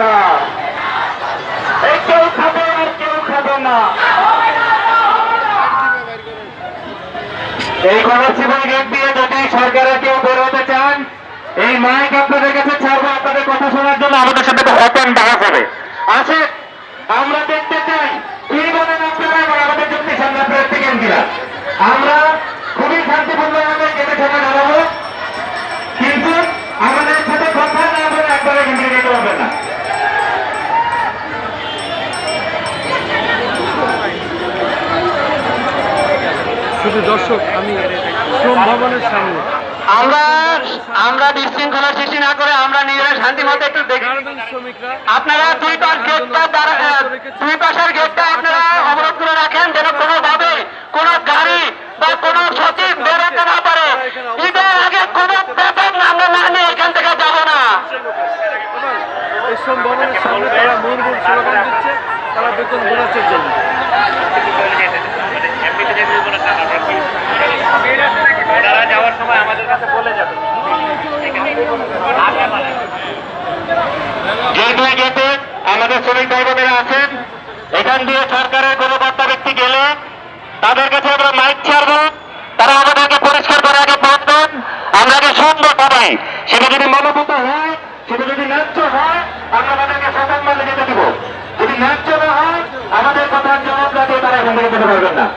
না, এই কেউ খাবে আর কেউ খাবে না। এই কমার্সিবল গেট দিয়ে যদি সরকারে কেউ বেরোতে চান, এই মাইক আপনাদের কাছে ছাড়বো আপনাদের কথা শোনার জন্য। আমাদের সাথে ওপেন বাস হবে। আসে আমরা দেখতে চাই কি বলেন আপনারা এবং আমাদের যুক্তি সামনে প্রেসিডেন্টরা। আমরা খুবই শান্তিপূর্ণভাবে গেটে সামনে দাঁড়াবো, কিন্তু আমাদের সাথে কথা না বলে একবারে কিন্তু যেতে হবে না। শুধু দর্শক, আমি শ্রম ভবনের সামনে আমরা বিশৃঙ্খলা সৃষ্টি না করে আমরা নিজেরা শান্তি মতো একটু দেখি। আপনারা দুই পাশের গেটটা আপনারা অবরোধ করে রাখেন, যেন কোনোভাবে কোনো গাড়ি বা কোনো সচিব বেরোতে না পারে। ঈদের আগে কোনো বেতন আমরা না নিয়ে এখান থেকে যাব না। এই শ্রম ভবনের সামনে তারা মূল স্লোগান দিচ্ছে, তারা বেতন বোনাসের জন্য। তারা যাওয়ার সময় আমাদের কাছে বলে যাবে। যে দুই গেটে আমাদের শ্রমিক ভাই বোনেরা আছেন, এখান দিয়ে সরকারের কোনো কর্তা ব্যক্তি গেলে তাদের কাছে আমরা মাইক ছাড়বো, তারা আমাদেরকে পরিষ্কার করে আগে বলবেন, আমরা আগে শুনবো সবাই। সেটা যদি মনোভূত হয়, সেটা যদি ন্যায্য হয়, আমরা তাদেরকে সকাল মালে যেতে দিব। যদি ন্যায্য না হয়, আমাদের কথার জবাব না দিয়ে তারা এখান থেকে যেতে পারবেন না।